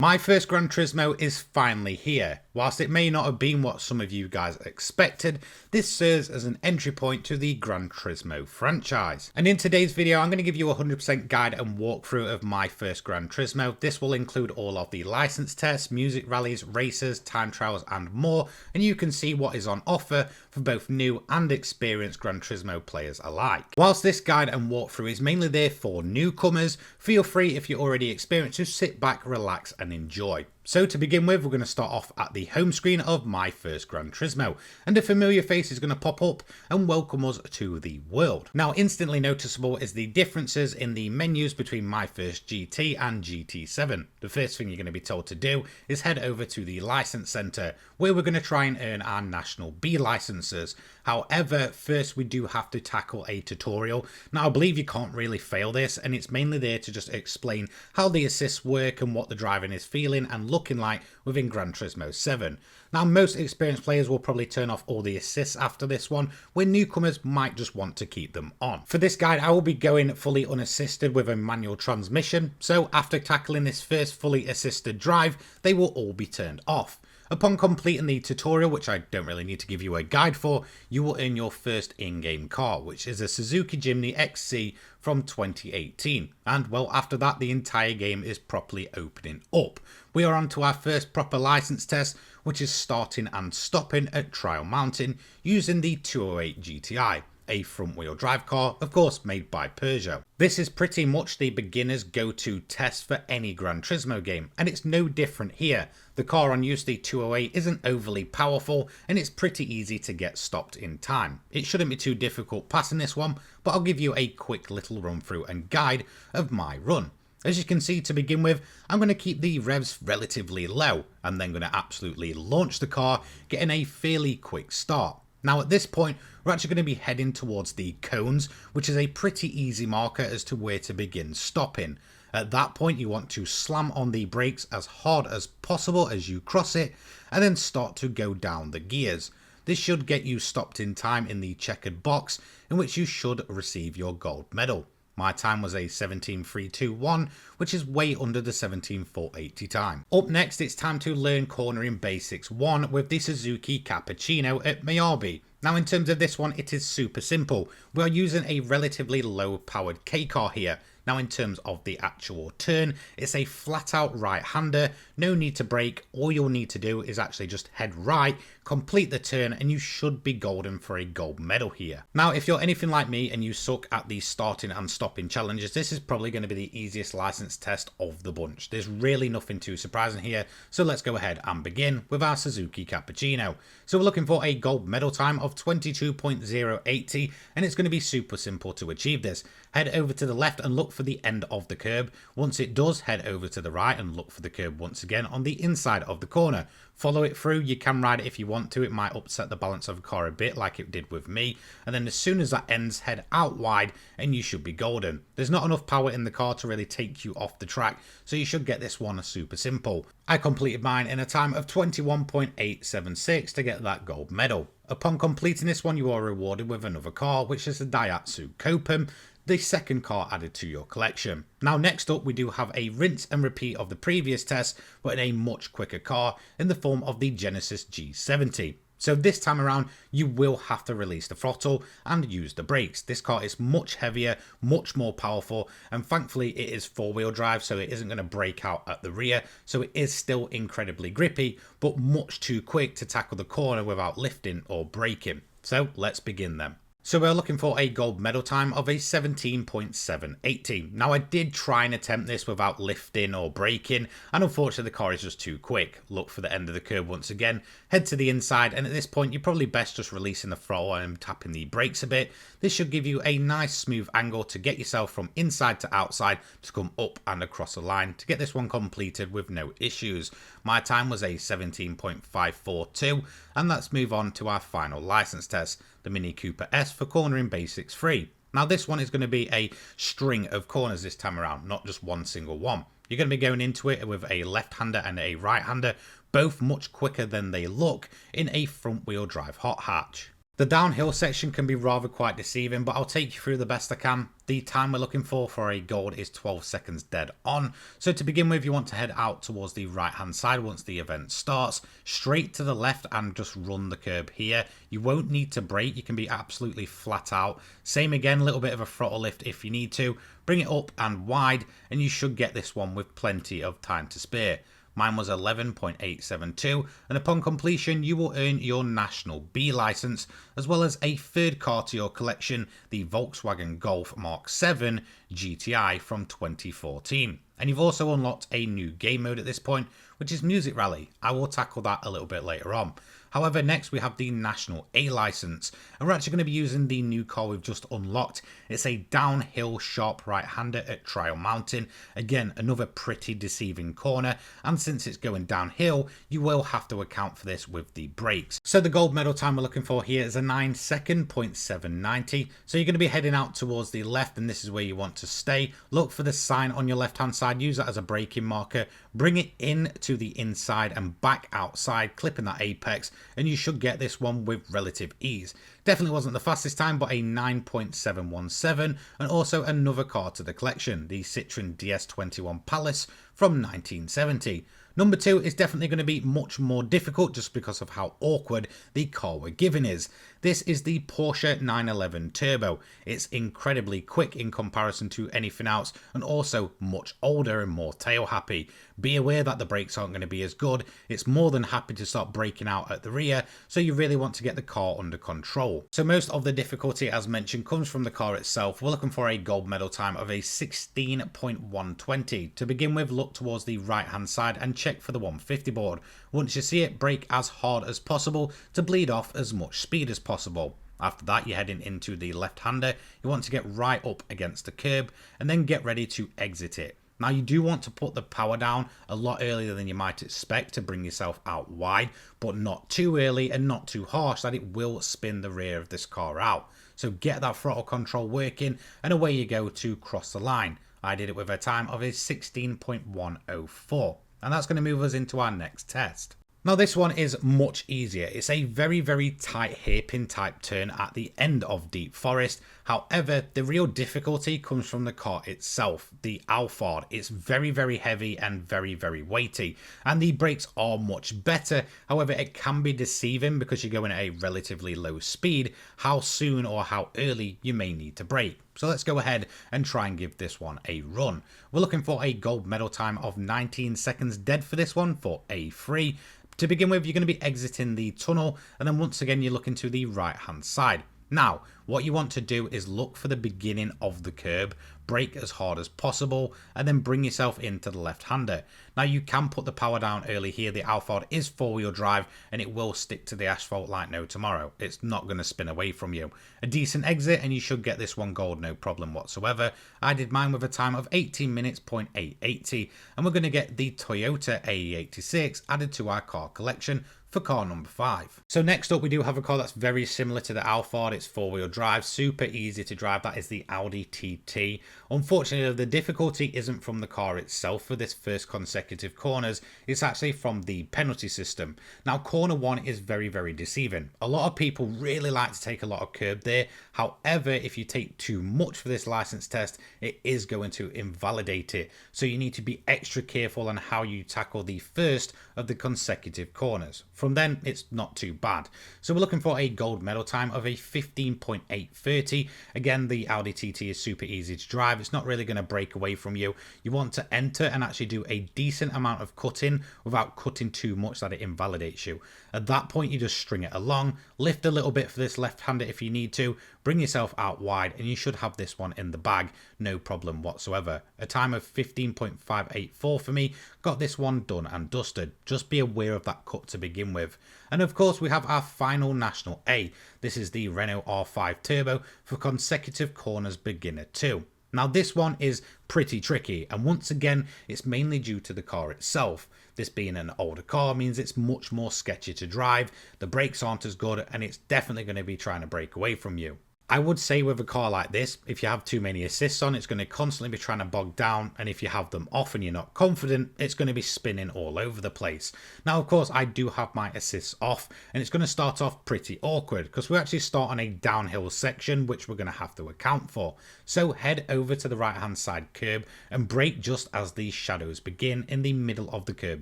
My First Gran Turismo is finally here. Whilst it may not have been what some of you guys expected, this serves as an entry point to the Gran Turismo franchise. And in today's video, I'm going to give you a 100% guide and walkthrough of My First Gran Turismo. This will include all of the license tests, music rallies, races, time trials and more, and you can see what is on offer for both new and experienced Gran Turismo players alike. Whilst this guide and walkthrough is mainly there for newcomers, feel free if you're already experienced to sit back, relax and enjoy. So to begin with, we're going to start off at the home screen of My First Gran Turismo, and a familiar face is going to pop up and welcome us to the world. Now, instantly noticeable is the differences in the menus between My First GT and GT7. The first thing you're going to be told to do is head over to the license center, where we're going to try and earn our National B licenses. However, first we do have to tackle a tutorial. Now, I believe you can't really fail this, and it's mainly there to just explain how the assists work and what the driving is feeling and looking like within Gran Turismo 7. Now, most experienced players will probably turn off all the assists after this one, where newcomers might just want to keep them on. For this guide, I will be going fully unassisted with a manual transmission, so after tackling this first fully assisted drive, they will all be turned off. Upon completing the tutorial, which I don't really need to give you a guide for, you will earn your first in-game car, which is a Suzuki Jimny XC from 2018. And well, after that, the entire game is properly opening up. We are on to our first proper license test, which is starting and stopping at Trial Mountain using the 208 GTI. A front wheel drive car, of course made by Peugeot. This is pretty much the beginner's go-to test for any Gran Turismo game, and it's no different here. The car on use, the 208, isn't overly powerful and it's pretty easy to get stopped in time. It shouldn't be too difficult passing this one, but I'll give you a quick little run through and guide of my run. As you can see, to begin with, I'm going to keep the revs relatively low and then going to absolutely launch the car, getting a fairly quick start. Now at this point, we're actually going to be heading towards the cones, which is a pretty easy marker as to where to begin stopping. At that point, you want to slam on the brakes as hard as possible as you cross it, and then start to go down the gears. This should get you stopped in time in the checkered box, in which you should receive your gold medal. My time was a 17.321, which is way under the 17.480 time. Up next, it's time to learn cornering basics 1 with the Suzuki Cappuccino at Miyabi. Now, in terms of this one, it is super simple. We are using a relatively low powered K car here. Now, in terms of the actual turn, it's a flat out right-hander, no need to brake. All you'll need to do is actually just head right, complete the turn, and you should be golden for a gold medal here. Now, if you're anything like me and you suck at the starting and stopping challenges, this is probably going to be the easiest license test of the bunch. There's really nothing too surprising here, so let's go ahead and begin with our Suzuki Cappuccino. So we're looking for a gold medal time of 22.080, and it's going to be super simple to achieve this. Head over to the left and look for the end of the curb. Once it does, head over to the right and look for the curb once again on the inside of the corner. Follow it through. You can ride it if you want to. It might upset the balance of the car a bit like it did with me. And then as soon as that ends, head out wide and you should be golden. There's not enough power in the car to really take you off the track, so you should get this one super simple. I completed mine in a time of 21.876 to get that gold medal. Upon completing this one, you are rewarded with another car, which is the Daihatsu Copen, the second car added to your collection. Now, next up, we do have a rinse and repeat of the previous test, but in a much quicker car in the form of the Genesis G70. So this time around, you will have to release the throttle and use the brakes. This car is much heavier, much more powerful, and thankfully it is four-wheel drive, so it isn't going to brake out at the rear. So it is still incredibly grippy, but much too quick to tackle the corner without lifting or braking. So let's begin then. So we're looking for a gold medal time of a 17.780. Now, I did try and attempt this without lifting or braking, and unfortunately the car is just too quick. Look for the end of the curb once again, head to the inside, and at this point you're probably best just releasing the throttle and tapping the brakes a bit. This should give you a nice smooth angle to get yourself from inside to outside to come up and across the line to get this one completed with no issues. My time was a 17.542, and let's move on to our final license test, the Mini Cooper S for cornering basics 3. Now, this one is going to be a string of corners this time around, not just one single one. You're going to be going into it with a left-hander and a right-hander, both much quicker than they look in a front-wheel drive hot hatch. The downhill section can be rather quite deceiving, but I'll take you through the best I can. The time we're looking for a gold is 12 seconds dead on. So to begin with, you want to head out towards the right hand side once the event starts, straight to the left and just run the curb here. You won't need to brake, you can be absolutely flat out. Same again, a little bit of a throttle lift if you need to. Bring it up and wide and you should get this one with plenty of time to spare. Mine was 11.872, and upon completion you will earn your National B license, as well as a third car to your collection, the Volkswagen Golf Mark 7 GTI from 2014. And you've also unlocked a new game mode at this point, which is Music Rally. I will tackle that a little bit later on. However, next we have the National A license, and we're actually going to be using the new car we've just unlocked. It's a downhill sharp right-hander at Trial Mountain. Again, another pretty deceiving corner, and since it's going downhill, you will have to account for this with the brakes. So the gold medal time we're looking for here is a 9-second 0.790. So you're going to be heading out towards the left, and this is where you want to stay. Look for the sign on your left-hand side, use that as a braking marker, bring it in to the inside and back outside, clipping that apex, and you should get this one with relative ease. Definitely wasn't the fastest time, but a 9.717, and also another car to the collection, the Citroen DS21 Palace from 1970. Number 2 is definitely going to be much more difficult just because of how awkward the car we're given is. This is the Porsche 911 Turbo. It's incredibly quick in comparison to anything else, and also much older and more tail happy. Be aware that the brakes aren't going to be as good. It's more than happy to start braking out at the rear, so you really want to get the car under control. So most of the difficulty, as mentioned, comes from the car itself. We're looking for a gold medal time of a 16.120. To begin with, look towards the right hand side and check for the 150 board. Once you see it, brake as hard as possible to bleed off as much speed as possible. After that, you're heading into the left-hander. You want to get right up against the curb and then get ready to exit it. Now, you do want to put the power down a lot earlier than you might expect to bring yourself out wide, but not too early and not too harsh that it will spin the rear of this car out. So get that throttle control working and away you go to cross the line. I did it with a time of a 16.104. And that's going to move us into our next test. Now this one is much easier. It's a very tight hairpin type turn at the end of Deep Forest. However, the real difficulty comes from the car itself, the Alphard. It's very heavy and very weighty, and the brakes are much better. However, it can be deceiving because you're going at a relatively low speed, how soon or how early you may need to brake. So let's go ahead and try and give this one a run. We're looking for a gold medal time of 19 seconds dead for this one for A3. To begin with, you're going to be exiting the tunnel, and then once again you're looking to the right hand side. Now, what you want to do is look for the beginning of the curb, brake as hard as possible, and then bring yourself into the left-hander. Now, you can put the power down early here. The Alphard is four-wheel drive, and it will stick to the asphalt like no tomorrow. It's not going to spin away from you. A decent exit, and you should get this one gold, no problem whatsoever. I did mine with a time of 18 minutes, 0.880, and we're going to get the Toyota AE86 added to our car collection for car number 5. So next up, we do have a car that's very similar to the Alphard. It's four-wheel drive, super easy to drive. That is the Audi TT. Unfortunately, the difficulty isn't from the car itself for this first consecutive corners. It's actually from the penalty system. Now, corner 1 is very deceiving. A lot of people really like to take a lot of curb there. However, if you take too much for this license test, it is going to invalidate it. So you need to be extra careful on how you tackle the first of the consecutive corners. From then, it's not too bad. So we're looking for a gold medal time of a 15.830. Again, the Audi TT is super easy to drive. It's not really going to break away from you. You want to enter and actually do a decent amount of cutting without cutting too much that it invalidates you. At that point, you just string it along, lift a little bit for this left-hander if you need to, bring yourself out wide, and you should have this one in the bag, no problem whatsoever. A time of 15.584 for me, got this one done and dusted. Just be aware of that cut to begin with. And of course, we have our final National A. This is the Renault R5 Turbo for consecutive corners beginner 2. Now this one is pretty tricky, and once again it's mainly due to the car itself. This being an older car means it's much more sketchy to drive, the brakes aren't as good, and it's definitely going to be trying to break away from you. I would say with a car like this, if you have too many assists on, it's going to constantly be trying to bog down, and if you have them off and you're not confident, it's going to be spinning all over the place. Now, of course, I do have my assists off, and it's going to start off pretty awkward because we actually start on a downhill section, which we're going to have to account for. So head over to the right hand side curb and brake just as these shadows begin in the middle of the curb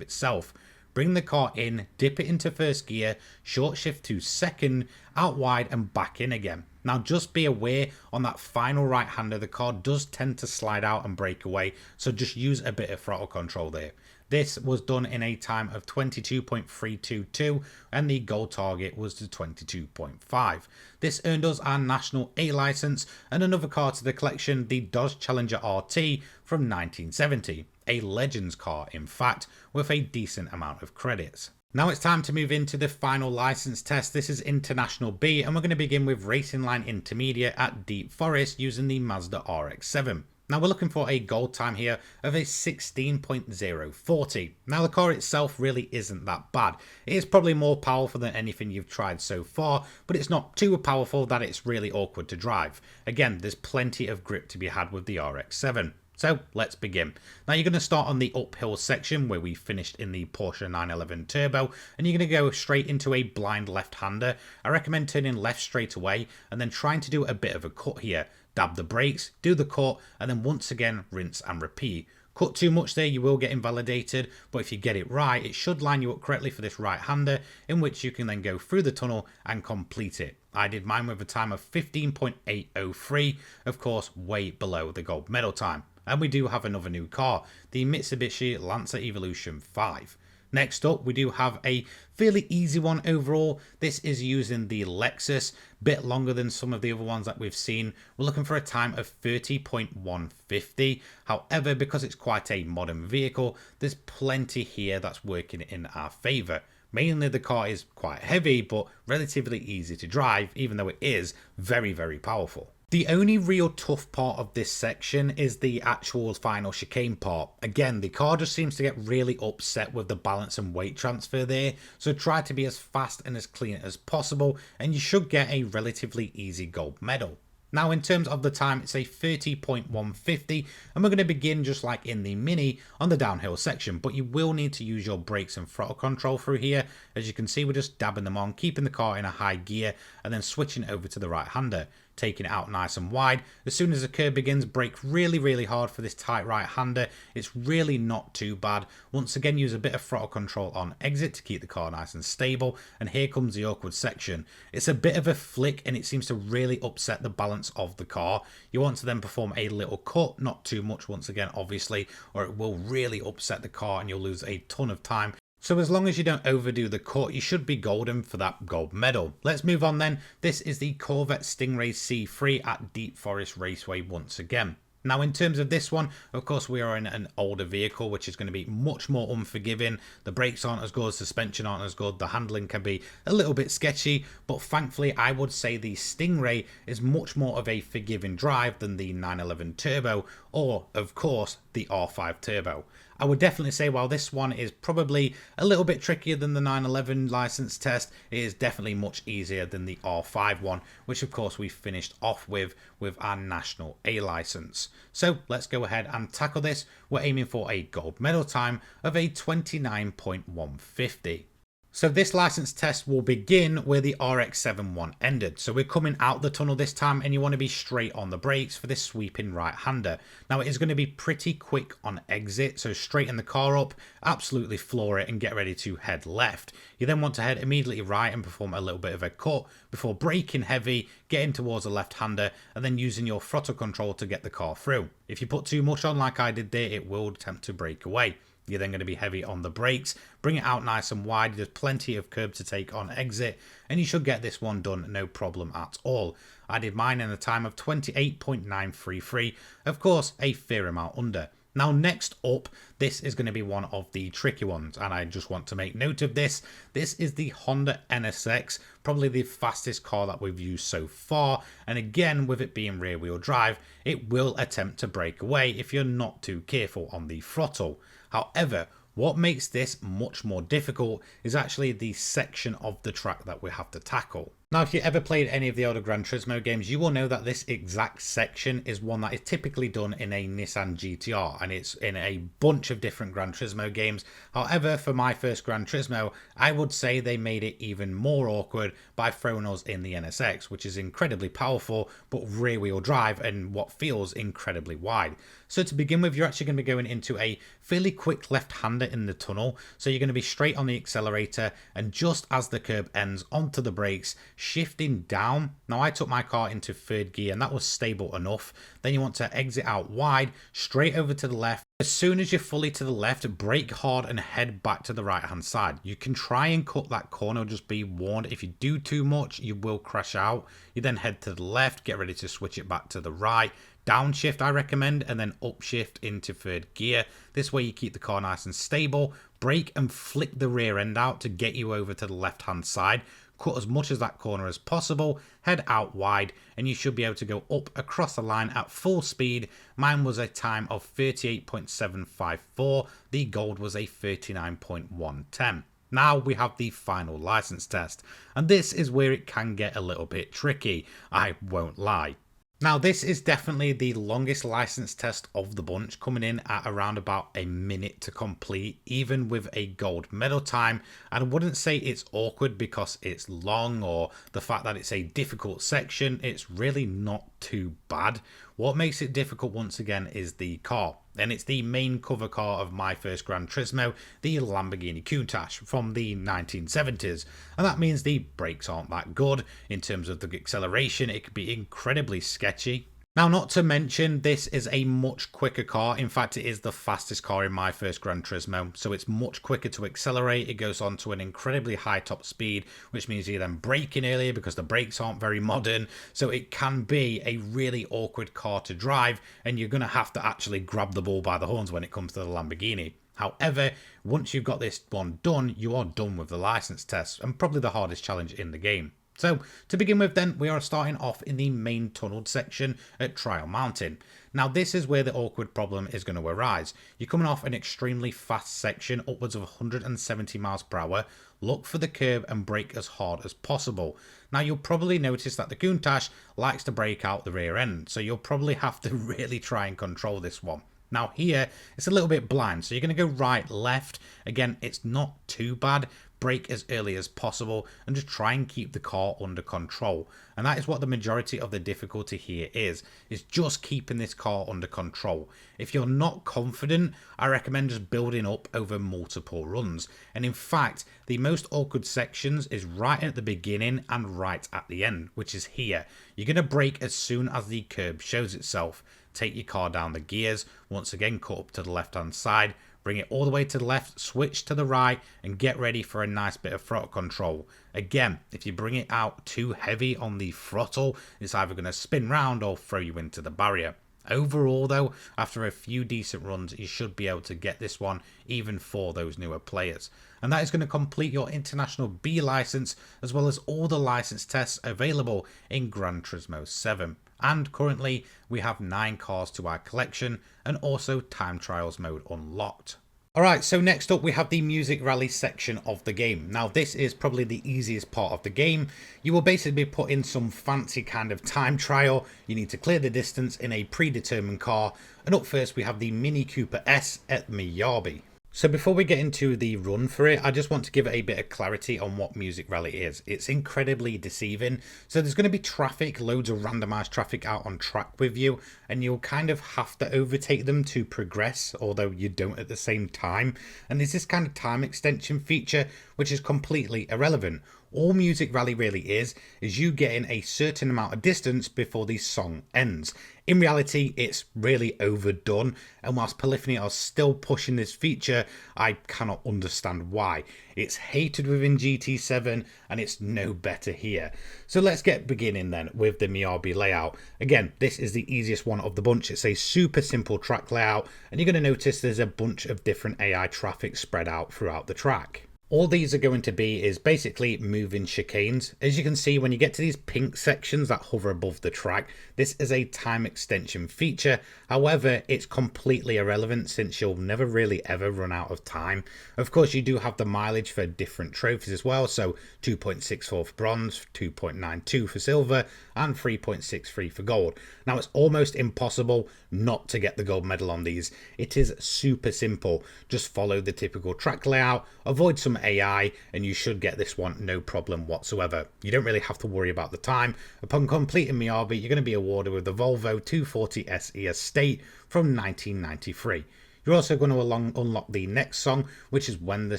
itself. Bring the car in, dip it into first gear, short shift to second, out wide and back in again. Now just be aware on that final right hander, the car does tend to slide out and break away, so just use a bit of throttle control there. This was done in a time of 22.322 and the goal target was to 22.5. This earned us our National A licence and another car to the collection, the Dodge Challenger RT from 1970. A Legends car in fact, with a decent amount of credits. Now it's time to move into the final license test. This is International B and we're going to begin with Racing Line Intermediate at Deep Forest using the Mazda RX-7. Now we're looking for a goal time here of a 16.040. Now the car itself really isn't that bad. It is probably more powerful than anything you've tried so far, but it's not too powerful that it's really awkward to drive. Again, there's plenty of grip to be had with the RX-7. So let's begin. Now you're going to start on the uphill section where we finished in the Porsche 911 Turbo, and you're going to go straight into a blind left-hander. I recommend turning left straight away and then trying to do a bit of a cut here. Dab the brakes, do the cut, and then once again rinse and repeat. Cut too much there, you will get invalidated, but if you get it right, it should line you up correctly for this right-hander, in which you can then go through the tunnel and complete it. I did mine with a time of 15.803, of course way below the gold medal time. And we do have another new car, the Mitsubishi Lancer Evolution 5. Next up, we do have a fairly easy one overall. This is using the Lexus, bit longer than some of the other ones that we've seen. We're looking for a time of 30.150. However, because it's quite a modern vehicle, there's plenty here that's working in our favour. Mainly the car is quite heavy, but relatively easy to drive, even though it is very, very powerful. The only real tough part of this section is the actual final chicane part. Again, the car just seems to get really upset with the balance and weight transfer there, so try to be as fast and as clean as possible and you should get a relatively easy gold medal. Now in terms of the time, it's a 30.150 and we're going to begin just like in the Mini on the downhill section, but you will need to use your brakes and throttle control through here. As you can see, we're just dabbing them on, keeping the car in a high gear and then switching over to the right hander. Taking it out nice and wide. As soon as the curve begins, brake really hard for this tight right hander. It's really not too bad. Once again, use a bit of throttle control on exit to keep the car nice and stable. And here comes the awkward section. It's a bit of a flick and it seems to really upset the balance of the car. You want to then perform a little cut, not too much once again obviously, or it will really upset the car and you'll lose a ton of time. So as long as you don't overdo the cut, you should be golden for that gold medal. Let's move on then. This is the Corvette Stingray C3 at Deep Forest Raceway once again. Now in terms of this one, of course we are in an older vehicle which is going to be much more unforgiving. The brakes aren't as good, suspension aren't as good, the handling can be a little bit sketchy, but thankfully I would say the Stingray is much more of a forgiving drive than the 911 Turbo or of course the R5 Turbo. I would definitely say while this one is probably a little bit trickier than the 911 license test, it is definitely much easier than the R5 one, which of course we finished off with our National A license. So let's go ahead and tackle this. We're aiming for a gold medal time of a 29.150. So this license test will begin where the RX-7 one ended. So we're coming out the tunnel this time and you want to be straight on the brakes for this sweeping right-hander. Now it is going to be pretty quick on exit, so straighten the car up, absolutely floor it and get ready to head left. You then want to head immediately right and perform a little bit of a cut before braking heavy, getting towards the left-hander and then using your throttle control to get the car through. If you put too much on like I did there, it will attempt to break away. You're then going to be heavy on the brakes, bring it out nice and wide, there's plenty of curb to take on exit, and you should get this one done no problem at all. I did mine in a time of 28.933, of course a fair amount under. Now next up, this is going to be one of the tricky ones, and I just want to make note of this. This is the Honda NSX, probably the fastest car that we've used so far, and again with it being rear wheel drive, it will attempt to break away if you're not too careful on the throttle. However, what makes this much more difficult is actually the section of the track that we have to tackle. Now, if you ever played any of the older Gran Turismo games, you will know that this exact section is one that is typically done in a Nissan GTR, and it's in a bunch of different Gran Turismo games. However, for My First Gran Turismo, I would say they made it even more awkward by throwing us in the NSX, which is incredibly powerful, but rear-wheel drive and what feels incredibly wide. So to begin with, you're actually going to be going into a fairly quick left-hander in the tunnel. So you're going to be straight on the accelerator, and just as the curb ends, onto the brakes, shifting down. Now I took my car into third gear and that was stable enough. Then you want to exit out wide, straight over to the left. As soon as you're fully to the left, brake hard and head back to the right hand side. You can try and cut that corner, just be warned, if you do too much, you will crash out. You then head to the left, get ready to switch it back to the right. Downshift I recommend, and then upshift into third gear. This way you keep the car nice and stable. Brake and flick the rear end out to get you over to the left hand side. Cut as much as that corner as possible, head out wide, and you should be able to go up across the line at full speed. Mine was a time of 38.754, the gold was a 39.110. Now we have the final license test, and this is where it can get a little bit tricky, I won't lie. Now, this is definitely the longest license test of the bunch, coming in at around about a minute to complete, even with a gold medal time. And I wouldn't say it's awkward because it's long or the fact that it's a difficult section. It's really not too bad. What makes it difficult once again is the car. And it's the main cover car of My First Gran Turismo, the Lamborghini Countach from the 1970s. And that means the brakes aren't that good. In terms of the acceleration, it could be incredibly sketchy. Now, not to mention, this is a much quicker car. In fact, it is the fastest car in My First Gran Turismo, so it's much quicker to accelerate. It goes on to an incredibly high top speed, which means you're then braking earlier because the brakes aren't very modern. So it can be a really awkward car to drive, and you're going to have to actually grab the bull by the horns when it comes to the Lamborghini. However, once you've got this one done, you are done with the license test, and probably the hardest challenge in the game. So, to begin with then, we are starting off in the main tunneled section at Trial Mountain. Now, this is where the awkward problem is going to arise. You're coming off an extremely fast section, upwards of 170 miles per hour. Look for the curb and brake as hard as possible. Now, you'll probably notice that the Countach likes to brake out the rear end, so you'll probably have to really try and control this one. Now here, it's a little bit blind, so you're going to go right, left. Again, it's not too bad. Brake as early as possible and just try and keep the car under control. And that is what the majority of the difficulty here is just keeping this car under control. If you're not confident, I recommend just building up over multiple runs. And in fact, the most awkward sections is right at the beginning and right at the end, which is here. You're going to brake as soon as the curb shows itself. Take your car down the gears, once again cut up to the left hand side, bring it all the way to the left, switch to the right, and get ready for a nice bit of throttle control. Again, if you bring it out too heavy on the throttle, it's either going to spin round or throw you into the barrier. Overall though, after a few decent runs, you should be able to get this one even for those newer players. And that is going to complete your International B license, as well as all the license tests available in Gran Turismo 7. And currently, we have 9 cars to our collection, and also time trials mode unlocked. Alright, so next up we have the music rally section of the game. Now this is probably the easiest part of the game. You will basically be put in some fancy kind of time trial. You need to clear the distance in a predetermined car. And up first we have the Mini Cooper S at Miyabi. So before we get into the run for it, I just want to give it a bit of clarity on what Music Rally is. It's incredibly deceiving. So there's going to be traffic, loads of randomized traffic out on track with you, and you'll kind of have to overtake them to progress, although you don't at the same time. And there's this kind of time extension feature, which is completely irrelevant. All Music Rally really is you getting a certain amount of distance before the song ends. In reality, it's really overdone, and whilst Polyphony are still pushing this feature, I cannot understand why. It's hated within GT7, and it's no better here. So let's get beginning then with the Miyabi layout. Again, this is the easiest one of the bunch. It's a super simple track layout, and you're going to notice there's a bunch of different AI traffic spread out throughout the track. All these are going to be is basically moving chicanes. As you can see, when you get to these pink sections that hover above the track, this is a time extension feature. However, it's completely irrelevant since you'll never really ever run out of time. Of course, you do have the mileage for different trophies as well. So 2.64 for bronze, 2.92 for silver, and 3.63 for gold. Now, it's almost impossible not to get the gold medal on these. It is super simple. Just follow the typical track layout, avoid some AI, and you should get this one no problem whatsoever. You don't really have to worry about the time. Upon completing Miyabi, you're going to be awarded with the Volvo 240 SE Estate from 1993. You're also going to unlock the next song, which is When the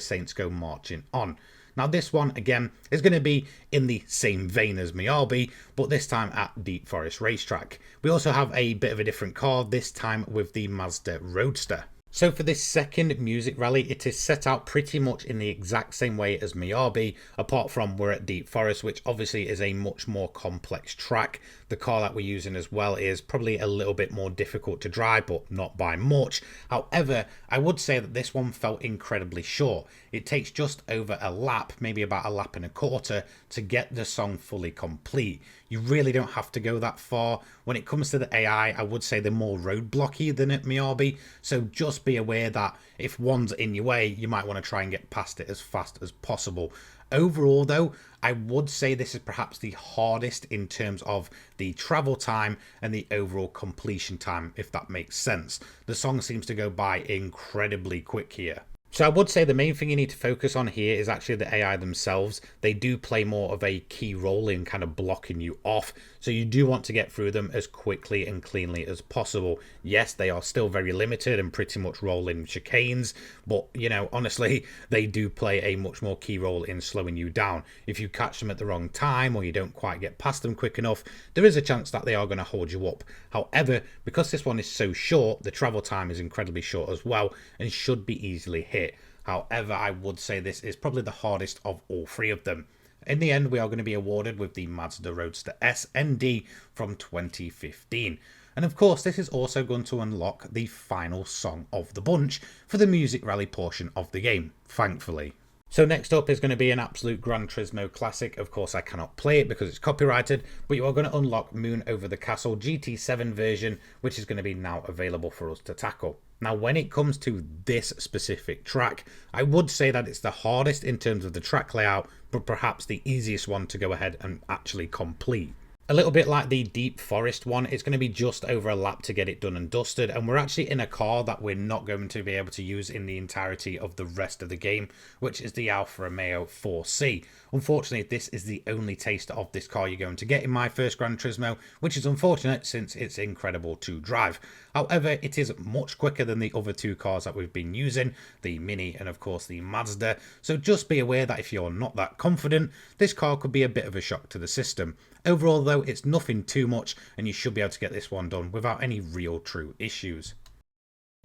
Saints Go Marching On. Now this one, again, is going to be in the same vein as Miyabi, but this time at Deep Forest Racetrack. We also have a bit of a different car, this time with the Mazda Roadster. So for this second music rally, it is set out pretty much in the exact same way as Miyabi, apart from we're at Deep Forest, which obviously is a much more complex track. The car that we're using as well is probably a little bit more difficult to drive, but not by much. However, I would say that this one felt incredibly short. It takes just over a lap, maybe about a lap and a quarter, to get the song fully complete. You really don't have to go that far. When it comes to the AI, I would say they're more roadblocky than at Miyabi, so just be aware that if one's in your way, you might want to try and get past it as fast as possible. Overall though, I would say this is perhaps the hardest in terms of the travel time and the overall completion time, if that makes sense. The song seems to go by incredibly quick here. So I would say the main thing you need to focus on here is actually the AI themselves. They do play more of a key role in kind of blocking you off. So you do want to get through them as quickly and cleanly as possible. Yes, they are still very limited and pretty much roll in chicanes, but you know, honestly, they do play a much more key role in slowing you down. If you catch them at the wrong time or you don't quite get past them quick enough, there is a chance that they are going to hold you up. However, because this one is so short, the travel time is incredibly short as well and should be easily hit. However, I would say this is probably the hardest of all three of them. In the end, we are going to be awarded with the Mazda Roadster S ND from 2015. And of course, this is also going to unlock the final song of the bunch for the music rally portion of the game, thankfully. So next up is going to be an absolute Gran Turismo classic. Of course, I cannot play it because it's copyrighted, but you are going to unlock Moon Over the Castle GT7 version, which is going to be now available for us to tackle. Now, when it comes to this specific track, I would say that it's the hardest in terms of the track layout, but perhaps the easiest one to go ahead and actually complete. A little bit like the Deep Forest one, it's going to be just over a lap to get it done and dusted, and we're actually in a car that we're not going to be able to use in the entirety of the rest of the game, which is the Alfa Romeo 4C. Unfortunately, this is the only taste of this car you're going to get in My First Gran Turismo, which is unfortunate since it's incredible to drive. However, it is much quicker than the other two cars that we've been using, the Mini and of course the Mazda, so just be aware that if you're not that confident, this car could be a bit of a shock to the system. Overall though, it's nothing too much and you should be able to get this one done without any real true issues.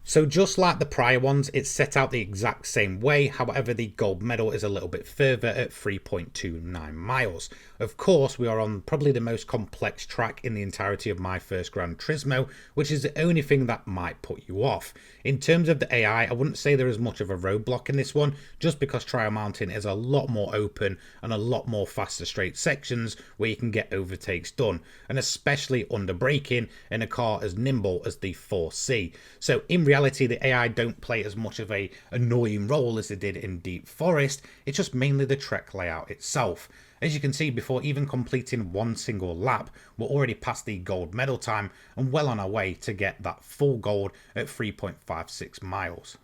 So just like the prior ones, it's set out the exact same way, however the gold medal is a little bit further at 3.29 miles. Of course, we are on probably the most complex track in the entirety of My First Gran Turismo, which is the only thing that might put you off. In terms of the AI, I wouldn't say there is much of a roadblock in this one, just because Trial Mountain is a lot more open and a lot more faster straight sections where you can get overtakes done, and especially under braking in a car as nimble as the 4C. So in reality, the AI don't play as much of a annoying role as they did in Deep Forest, it's just mainly the track layout itself. As you can see, before even completing one single lap, we're already past the gold medal time and well on our way to get that full gold at 3.56 miles.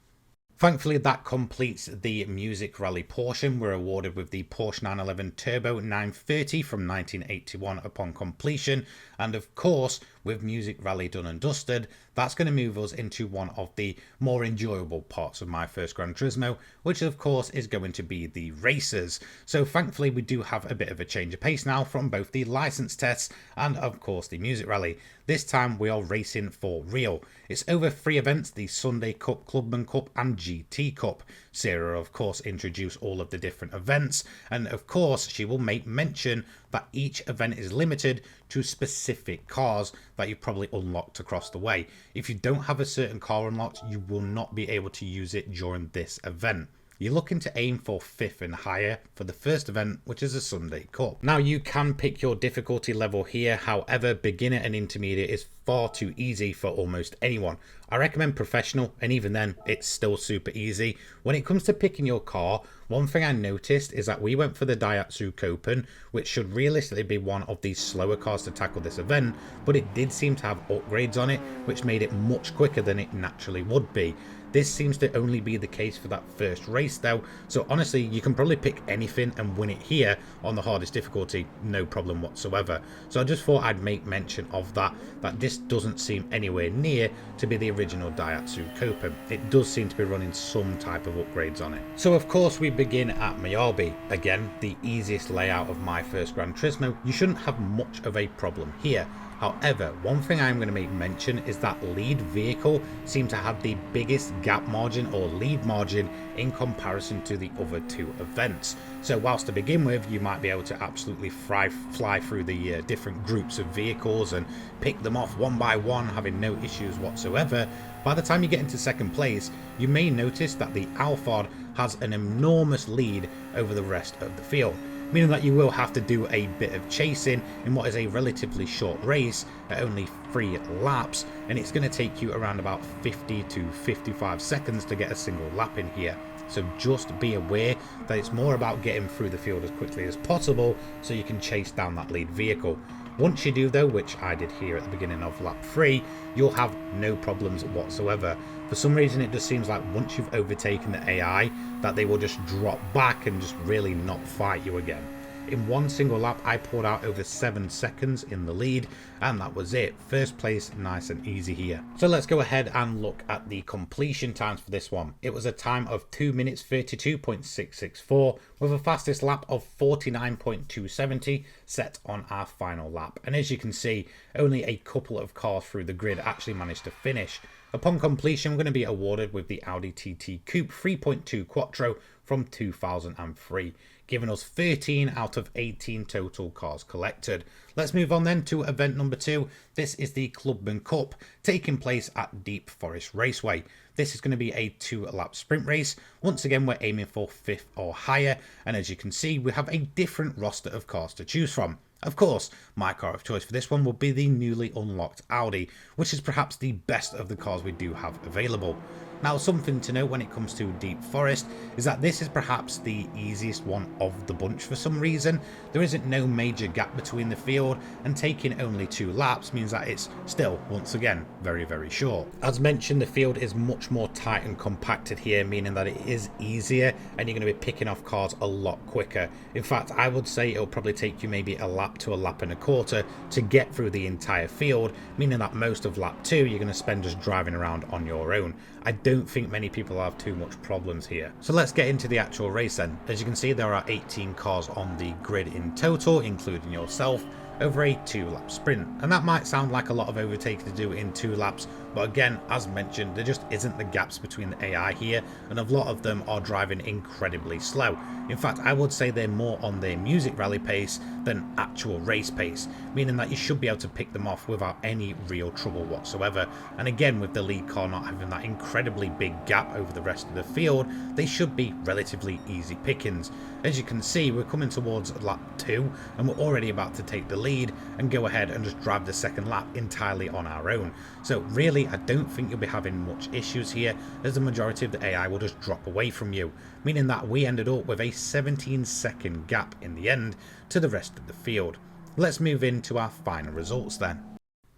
Thankfully, that completes the music rally portion. We're awarded with the Porsche 911 Turbo 930 from 1981 upon completion. And of course, with music rally done and dusted, that's going to move us into one of the more enjoyable parts of My First Gran Turismo, which of course is going to be the races. So thankfully, we do have a bit of a change of pace now from both the license tests and of course the music rally. This time we are racing for real. It's over 3 events, the Sunday Cup, Clubman Cup and GT Cup. Sarah of course introduced all of the different events, and of course she will make mention that each event is limited to specific cars that you've probably unlocked across the way. If you don't have a certain car unlocked, you will not be able to use it during this event. you're looking to aim for 5th and higher for the first event, which is a Sunday Cup. Now you can pick your difficulty level here, however beginner and intermediate is far too easy for almost anyone. I recommend professional, and even then it's still super easy. When it comes to picking your car, one thing I noticed is that we went for the Daihatsu Copen, which should realistically be one of these slower cars to tackle this event, but it did seem to have upgrades on it, which made it much quicker than it naturally would be. This seems to only be the case for that first race though, so honestly you can probably pick anything and win it here on the hardest difficulty, no problem whatsoever. So I just thought I'd make mention of that this doesn't seem anywhere near to be the original Daihatsu Copen. It does seem to be running some type of upgrades on it. So of course we begin at Miyabi, again the easiest layout of My First Gran Turismo. You shouldn't have much of a problem here. However, one thing I'm going to make mention is that lead vehicle seemed to have the biggest gap margin or lead margin in comparison to the other two events. So whilst to begin with you might be able to absolutely fly through the different groups of vehicles and pick them off one by one, having no issues whatsoever, by the time you get into second place you may notice that the Alphard has an enormous lead over the rest of the field, meaning that you will have to do a bit of chasing in what is a relatively short race at only 3 laps, and it's going to take you around about 50 to 55 seconds to get a single lap in here. So just be aware that it's more about getting through the field as quickly as possible so you can chase down that lead vehicle. Once you do though, which I did here at the beginning of lap 3, you'll have no problems whatsoever. For some reason it just seems like once you've overtaken the AI that they will just drop back and just really not fight you again. In one single lap I pulled out over 7 seconds in the lead, and that was it. First place nice and easy here. So let's go ahead and look at the completion times for this one. It was a time of 2 minutes 32.664 with a fastest lap of 49.270 set on our final lap. And as you can see, only a couple of cars through the grid actually managed to finish. Upon completion, we're going to be awarded with the Audi TT Coupe 3.2 Quattro from 2003, giving us 13 out of 18 total cars collected. Let's move on then to event number 2. This is the Clubman Cup, taking place at Deep Forest Raceway. This is going to be a 2-lap sprint race. Once again, we're aiming for 5th or higher, and as you can see, we have a different roster of cars to choose from. Of course, my car of choice for this one will be the newly unlocked Audi, which is perhaps the best of the cars we do have available. Now, something to note when it comes to Deep Forest is that this is perhaps the easiest one of the bunch for some reason. There isn't no major gap between the field, and taking only 2 laps means that it's still, once again, very, very short. As mentioned, the field is much more tight and compacted here, meaning that it is easier and you're going to be picking off cars a lot quicker. In fact, I would say it'll probably take you maybe a lap to a lap and a quarter to get through the entire field, meaning that most of lap 2 you're going to spend just driving around on your own. I don't think many people have too much problems here. So let's get into the actual race then. As you can see, there are 18 cars on the grid in total, including yourself, over a 2-lap sprint. And that might sound like a lot of overtaking to do in 2 laps, but again, as mentioned, there just isn't the gaps between the AI here, and a lot of them are driving incredibly slow. In fact, I would say they're more on their music rally pace than actual race pace, meaning that you should be able to pick them off without any real trouble whatsoever. And again, with the lead car not having that incredibly big gap over the rest of the field, they should be relatively easy pickings. As you can see, we're coming towards lap 2 and we're already about to take the lead and go ahead and just drive the second lap entirely on our own. So really, I don't think you'll be having much issues here, as the majority of the AI will just drop away from you, meaning that we ended up with a 17-second gap in the end to the rest of the field. Let's move into our final results then.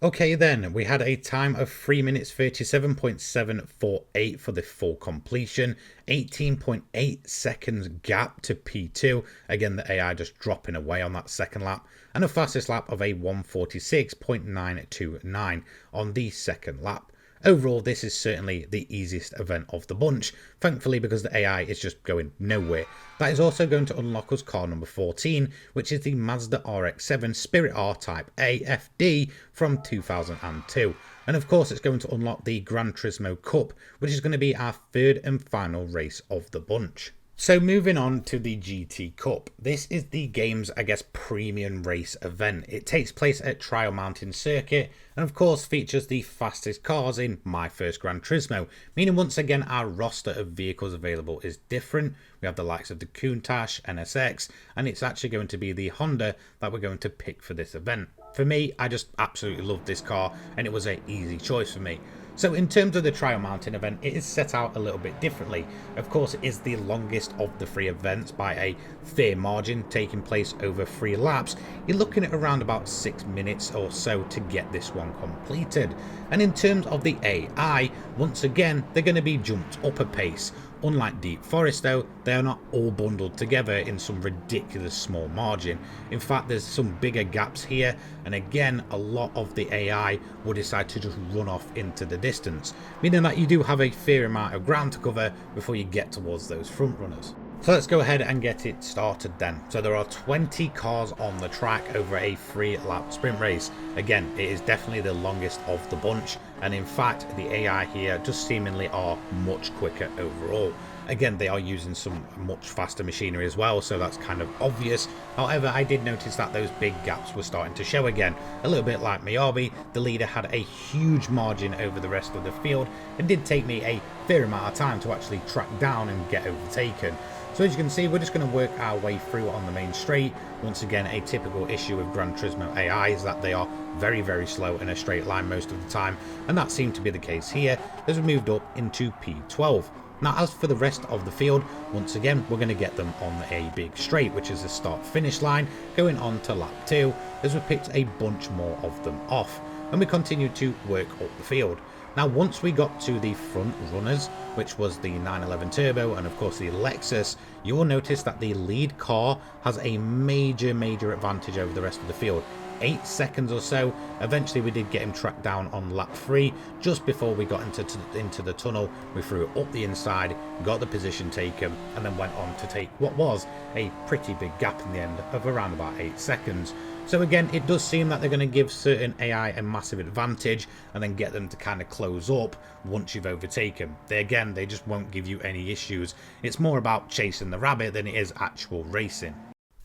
Okay then, we had a time of 3 minutes 37.748 for the full completion, 18.8 seconds gap to P2, again the AI just dropping away on that second lap, and a fastest lap of a 146.929 on the second lap. Overall, this is certainly the easiest event of the bunch, thankfully, because the AI is just going nowhere. That is also going to unlock us car number 14, which is the Mazda RX-7 Spirit R Type A FD from 2002. And of course, it's going to unlock the Gran Turismo Cup, which is going to be our 3rd and final race of the bunch. So moving on to the GT Cup. This is the game's, I guess, premium race event. It takes place at Trial Mountain Circuit and of course features the fastest cars in My First Gran Turismo, meaning once again our roster of vehicles available is different. We have the likes of the Countach, NSX, and it's actually going to be the Honda that we're going to pick for this event. For me, I just absolutely love this car and it was an easy choice for me. So in terms of the Trial Mountain event, it is set out a little bit differently. Of course, it is the longest of the 3 events by a fair margin, taking place over 3 laps. You're looking at around about 6 minutes or so to get this one completed. And in terms of the AI, once again, they're going to be jumped up a pace. Unlike Deep Forest though, they are not all bundled together in some ridiculous small margin. In fact, there's some bigger gaps here, and again, a lot of the AI will decide to just run off into the distance, meaning that you do have a fair amount of ground to cover before you get towards those front runners. So let's go ahead and get it started then. So there are 20 cars on the track over a 3-lap sprint race. Again, it is definitely the longest of the bunch, and in fact the AI here just seemingly are much quicker overall. Again, they are using some much faster machinery as well, so that's kind of obvious. However, I did notice that those big gaps were starting to show again. A little bit like Miyabi, the leader had a huge margin over the rest of the field. It did take me a fair amount of time to actually track down and get overtaken. So as you can see, we're just going to work our way through on the main straight. Once again, a typical issue with Gran Turismo AI is that they are very, very slow in a straight line most of the time, and that seemed to be the case here as we moved up into P12. Now, as for the rest of the field, once again, we're going to get them on a big straight, which is the start-finish line, going on to lap 2, as we picked a bunch more of them off, and we continued to work up the field. Now, once we got to the front runners, which was the 911 Turbo and of course the Lexus, you will notice that the lead car has a major advantage over the rest of the field. 8 seconds or so. Eventually we did get him tracked down on lap 3. Just before we got into the tunnel, we threw it up the inside, got the position taken, and then went on to take what was a pretty big gap in the end of around about 8 seconds. So again, it does seem that they're going to give certain AI a massive advantage and then get them to kind of close up once you've overtaken. They just won't give you any issues. It's more about chasing the rabbit than it is actual racing.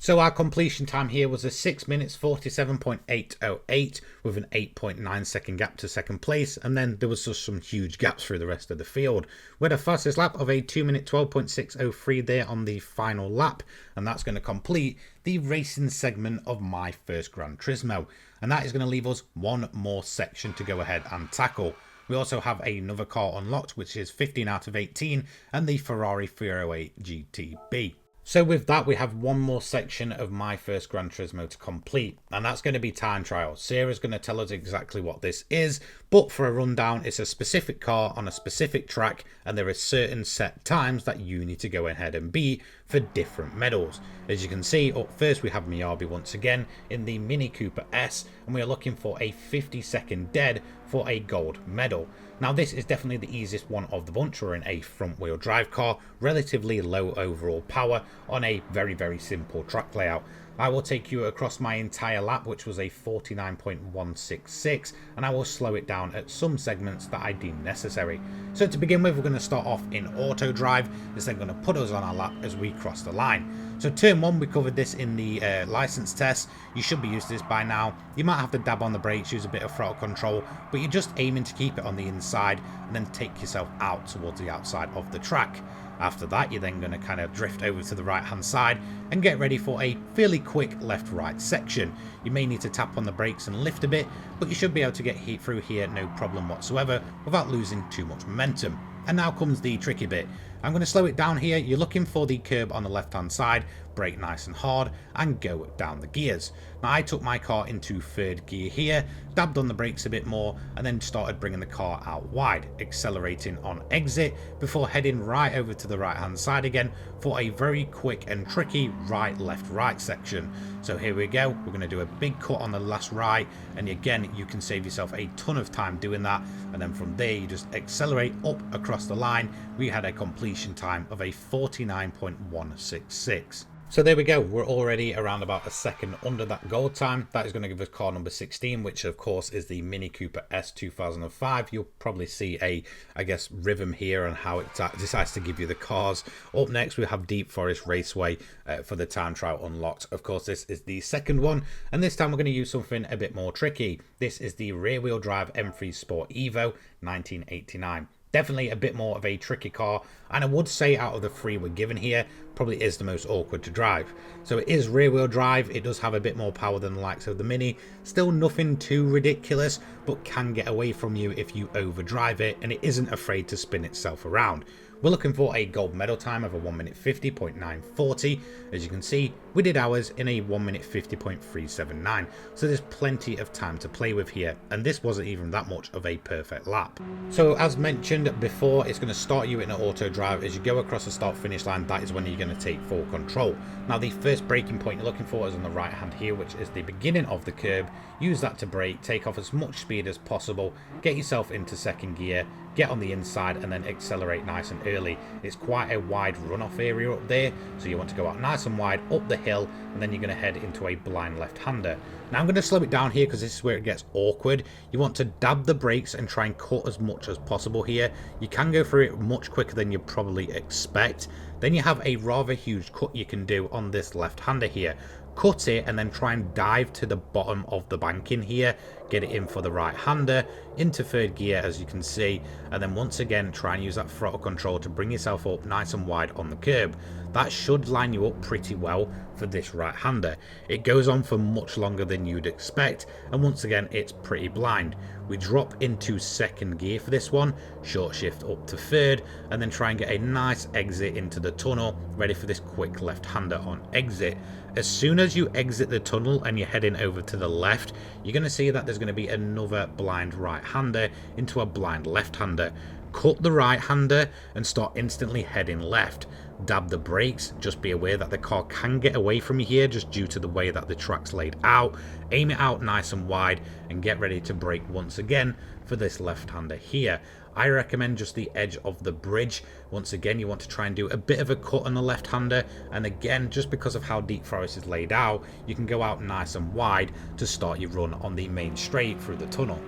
So our completion time here was a 6 minutes 47.808 with an 8.9 second gap to second place, and then there was just some huge gaps through the rest of the field. We had a fastest lap of a 2 minute 12.603 there on the final lap, and that's going to complete the racing segment of My First Gran Turismo, and that is going to leave us one more section to go ahead and tackle. We also have another car unlocked, which is 15 out of 18, and the Ferrari 308 GTB. So with that, we have one more section of My First Gran Turismo to complete, and that's going to be time trial. Sarah's going to tell us exactly what this is, but for a rundown, it's a specific car on a specific track, and there are certain set times that you need to go ahead and beat for different medals. As you can see, up first we have Miyabi once again in the Mini Cooper S, and we are looking for a 50-second dead for a gold medal. Now this is definitely the easiest one of the bunch. We're in a front wheel drive car, relatively low overall power on a very simple track layout. I will take you across my entire lap, which was a 49.166, and I will slow it down at some segments that I deem necessary. So to begin with, we're going to start off in auto drive. It's then going to put us on our lap as we cross the line. So turn 1, we covered this in the license test. You should be used to this by now. You might have to dab on the brakes, use a bit of throttle control, but you're just aiming to keep it on the inside and then take yourself out towards the outside of the track. After that, you're then going to kind of drift over to the right hand side and get ready for a fairly quick left-right section. You may need to tap on the brakes and lift a bit, but you should be able to get through here no problem whatsoever without losing too much momentum. And now comes the tricky bit. I'm going to slow it down here. You're looking for the curb on the left hand side, brake nice and hard, and go down the gears. Now I took my car into third gear here, dabbed on the brakes a bit more, and then started bringing the car out wide, accelerating on exit before heading right over to the right hand side again for a very quick and tricky right left right section. So here we go, we're going to do a big cut on the last right, and again you can save yourself a ton of time doing that, and then from there you just accelerate up across the line. We had a completion time of a 49.166. So there we go, we're already around about a second under that goal time. That is going to give us car number 16, which of course is the Mini Cooper S 2005. You'll probably see a, I guess, rhythm here on how it decides to give you the cars. Up next we have Deep Forest Raceway for the time trial unlocked. Of course this is the second one, and this time we're going to use something a bit more tricky. This is the rear wheel drive M3 Sport Evo 1989. Definitely a bit more of a tricky car, and I would say out of the three we're given here, probably is the most awkward to drive. So it is rear wheel drive, it does have a bit more power than the likes of the Mini, still nothing too ridiculous, but can get away from you if you overdrive it, and it isn't afraid to spin itself around. We're looking for a gold medal time of a 1 minute 50.940. As you can see, we did ours in a 1 minute 50.379. So there's plenty of time to play with here, and this wasn't even that much of a perfect lap. So as mentioned before, it's going to start you in an auto drive. As you go across the start finish line, that is when you're going to take full control. Now the first braking point you're looking for is on the right hand here, which is the beginning of the curb. Use that to brake, take off as much speed as possible, get yourself into second gear, get on the inside and then accelerate nice and early. It's quite a wide runoff area up there, so you want to go out nice and wide up the hill, and then you're going to head into a blind left-hander. Now I'm going to slow it down here because this is where it gets awkward. You want to dab the brakes and try and cut as much as possible here. You can go through it much quicker than you probably expect. Then you have a rather huge cut you can do on this left-hander here. Cut it and then try and dive to the bottom of the banking here, get it in for the right hander, into third gear as you can see, and then once again try and use that throttle control to bring yourself up nice and wide on the curb. That should line you up pretty well for this right hander. It goes on for much longer than you'd expect, and once again it's pretty blind. We drop into second gear for this one, short shift up to third, and then try and get a nice exit into the tunnel, ready for this quick left-hander on exit. As soon as you exit the tunnel and you're heading over to the left, you're going to see that there's going to be another blind right-hander into a blind left-hander. Cut the right-hander and start instantly heading left. Dab the brakes, just be aware that the car can get away from you here just due to the way that the track's laid out. Aim it out nice and wide and get ready to brake once again for this left-hander here. I recommend just the edge of the bridge. Once again, you want to try and do a bit of a cut on the left-hander, and again, just because of how Deep Forest is laid out, you can go out nice and wide to start your run on the main straight through the tunnel.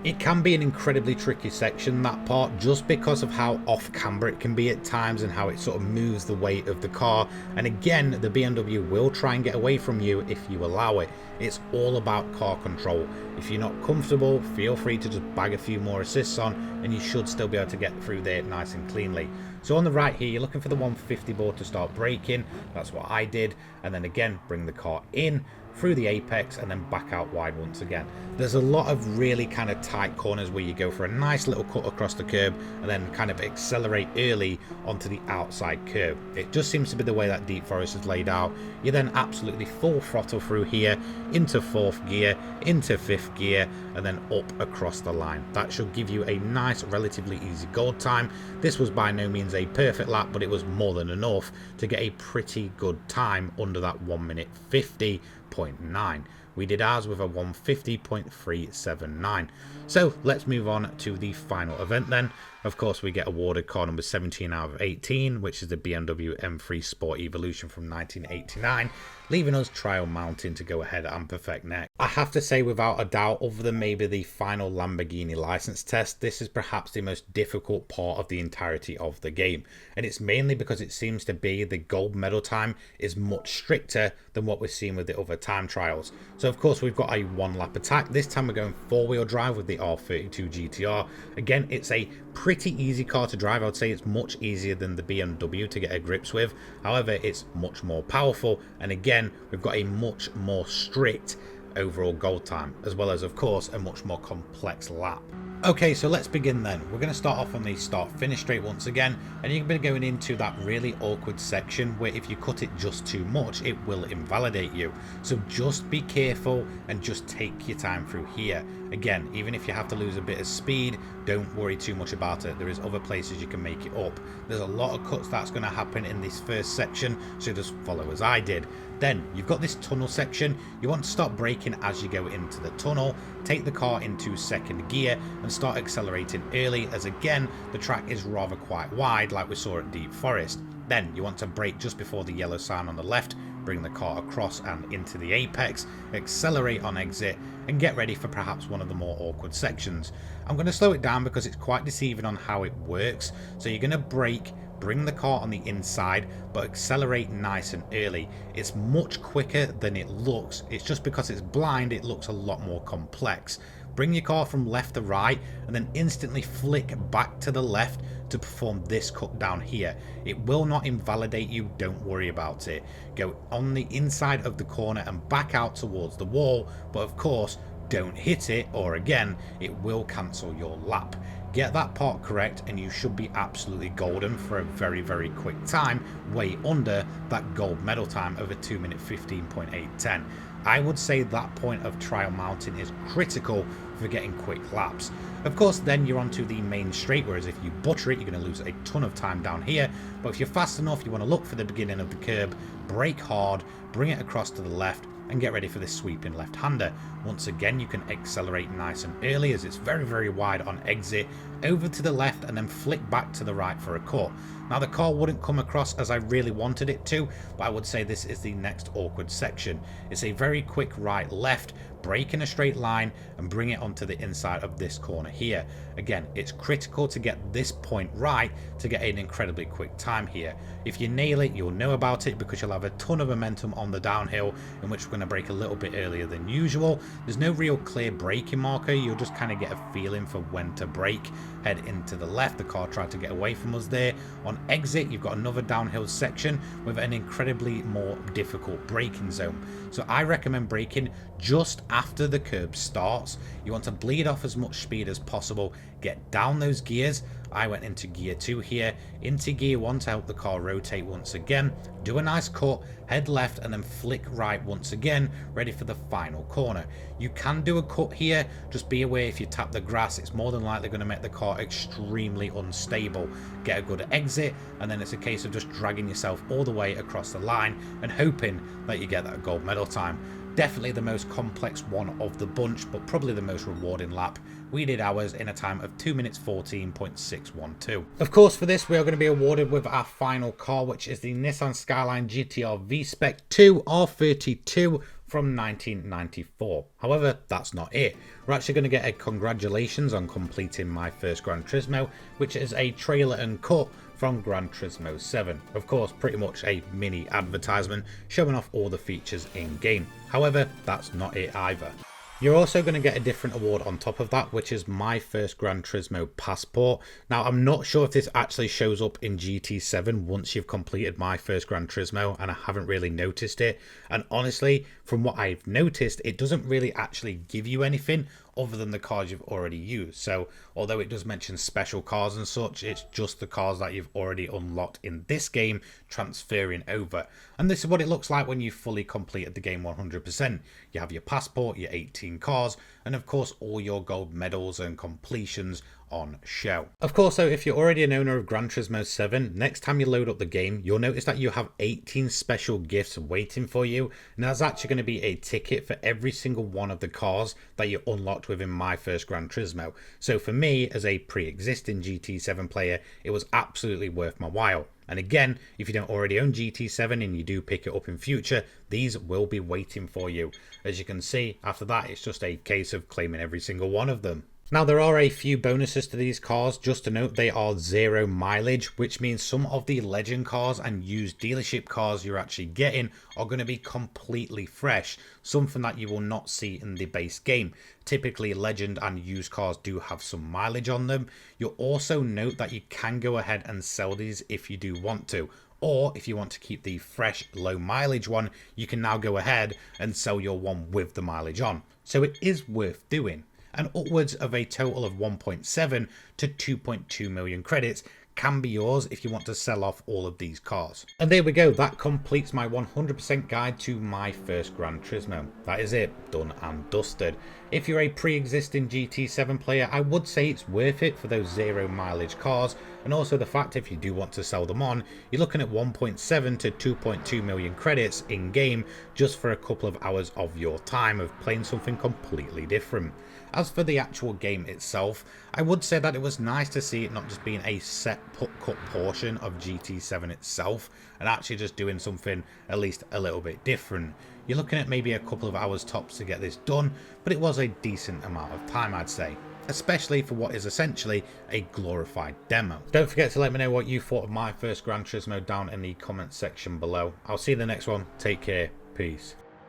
It can be an incredibly tricky section, that part, just because of how off camber it can be at times and how it sort of moves the weight of the car. And again, the BMW will try and get away from you if you allow it. It's all about car control. If you're not comfortable, feel free to just bag a few more assists on and you should still be able to get through there nice and cleanly. So on the right here, you're looking for the 150 board to start braking. That's what I did. And then again, bring the car in through the apex and then back out wide once again. There's a lot of really kind of tight corners where you go for a nice little cut across the curb and then kind of accelerate early onto the outside curb. It just seems to be the way that Deep Forest is laid out. You then absolutely full throttle through here into fourth gear, into fifth gear, and then up across the line. That should give you a nice, relatively easy gold time. This was by no means a perfect lap, but it was more than enough to get a pretty good time under that 1 minute 50.9. We did ours with a 150.379. So let's move on to the final event then. Of course, we get awarded car number 17 out of 18, which is the BMW M3 Sport Evolution from 1989, leaving us trial mounting to go ahead and perfect next. I have to say, without a doubt, other than maybe the final Lamborghini license test, this is perhaps the most difficult part of the entirety of the game. And it's mainly because it seems to be the gold medal time is much stricter than what we're seeing with the other time trials. So of course, we've got a one lap attack. This time we're going four-wheel drive with the R32 GTR. Again, it's a pretty easy car to drive. I would say it's much easier than the BMW to get a grips with. However, it's much more powerful, and again, we've got a much more strict overall gold time, as well as, of course, a much more complex lap. Okay, so let's begin then. We're going to start off on the start finish straight once again, and you're going to be going into that really awkward section where if you cut it just too much, it will invalidate you. So just be careful and just take your time through here. Again, even if you have to lose a bit of speed, don't worry too much about it. There is other places you can make it up. There's a lot of cuts that's going to happen in this first section, so just follow as I did. Then you've got this tunnel section. You want to start braking as you go into the tunnel, take the car into second gear and start accelerating early, as again the track is rather quite wide like we saw at Deep Forest. Then you want to brake just before the yellow sign on the left, bring the car across and into the apex, accelerate on exit, and get ready for perhaps one of the more awkward sections. I'm going to slow it down because it's quite deceiving on how it works. So you're going to brake, bring the car on the inside, but accelerate nice and early. It's much quicker than it looks. It's just because it's blind, it looks a lot more complex. Bring your car from left to right and then instantly flick back to the left to perform this cut down here. It will not invalidate you, don't worry about it. Go on the inside of the corner and back out towards the wall, but of course don't hit it, or again it will cancel your lap. Get that part correct and you should be absolutely golden for a very quick time, way under that gold medal time of a 2 minute 15.810. I would say that point of trial mountain is critical for getting quick laps. Of course, then you're onto the main straight, whereas if you butter it, you're going to lose a ton of time down here. But if you're fast enough, you want to look for the beginning of the curb, brake hard, bring it across to the left, and get ready for this sweeping left-hander. Once again, you can accelerate nice and early as it's very wide on exit, over to the left and then flick back to the right for a cut. Now the car wouldn't come across as I really wanted it to, but I would say this is the next awkward section. It's a very quick right left, brake in a straight line and bring it onto the inside of this corner here. Again, it's critical to get this point right to get an incredibly quick time here. If you nail it, you'll know about it because you'll have a ton of momentum on the downhill, in which we're going to brake a little bit earlier than usual. There's no real clear braking marker, you'll just kind of get a feeling for when to brake. Head into the left, the car tried to get away from us there. On exit, you've got another downhill section with an incredibly more difficult braking zone. So I recommend braking just after the curb starts. You want to bleed off as much speed as possible, get down those gears. I went into gear 2 here, into gear 1 to help the car rotate once again, do a nice cut, head left and then flick right once again, ready for the final corner. You can do a cut here, just be aware if you tap the grass, it's more than likely going to make the car extremely unstable. Get a good exit and then it's a case of just dragging yourself all the way across the line and hoping that you get that gold medal time. Definitely the most complex one of the bunch, but probably the most rewarding lap. We did ours in a time of 2 minutes 14.612. Of course, for this, we are going to be awarded with our final car, which is the Nissan Skyline GTR V-Spec 2 R32 from 1994. However, that's not it. We're actually going to get a congratulations on completing My First Gran Turismo, which is a trailer and cut from Gran Turismo 7. Of course, pretty much a mini advertisement showing off all the features in game. However, that's not it either. You're also going to get a different award on top of that, which is My First Gran Turismo Passport. Now, I'm not sure if this actually shows up in GT7 once you've completed My First Gran Turismo, and I haven't really noticed it. And honestly, from what I've noticed, it doesn't really actually give you anything other than the cars you've already used. So although it does mention special cars and such, it's just the cars that you've already unlocked in this game transferring over. And this is what it looks like when you've fully completed the game 100%. You have your passport, your 18 cars, and of course all your gold medals and completions on show. Of course, though, if you're already an owner of Gran Turismo 7, next time you load up the game, you'll notice that you have 18 special gifts waiting for you, and that's actually going to be a ticket for every single one of the cars that you unlocked within My First Gran Turismo. So for me, as a pre-existing GT7 player, it was absolutely worth my while. And again, if you don't already own GT7 and you do pick it up in future, these will be waiting for you. As you can see, after that, it's just a case of claiming every single one of them. Now, there are a few bonuses to these cars. Just to note, they are 0 mileage, which means some of the legend cars and used dealership cars you're actually getting are going to be completely fresh, something that you will not see in the base game. Typically, legend and used cars do have some mileage on them. You'll also note that you can go ahead and sell these if you do want to. Or if you want to keep the fresh low mileage one, you can now go ahead and sell your one with the mileage on. So it is worth doing. And upwards of a total of 1.7 to 2.2 million credits can be yours if you want to sell off all of these cars. And there we go, that completes my 100% guide to My First Gran Turismo. That is it, done and dusted. If you're a pre-existing GT7 player, I would say it's worth it for those 0 mileage cars, and also the fact if you do want to sell them on, you're looking at 1.7 to 2.2 million credits in game just for a couple of hours of your time of playing something completely different. As for the actual game itself, I would say that it was nice to see it not just being a set cut portion of GT7 itself, and actually just doing something at least a little bit different. You're looking at maybe a couple of hours tops to get this done, but it was a decent amount of time, I'd say, especially for what is essentially a glorified demo. Don't forget to let me know what you thought of My First Gran Turismo down in the comments section below. I'll see you in the next one. Take care. Peace.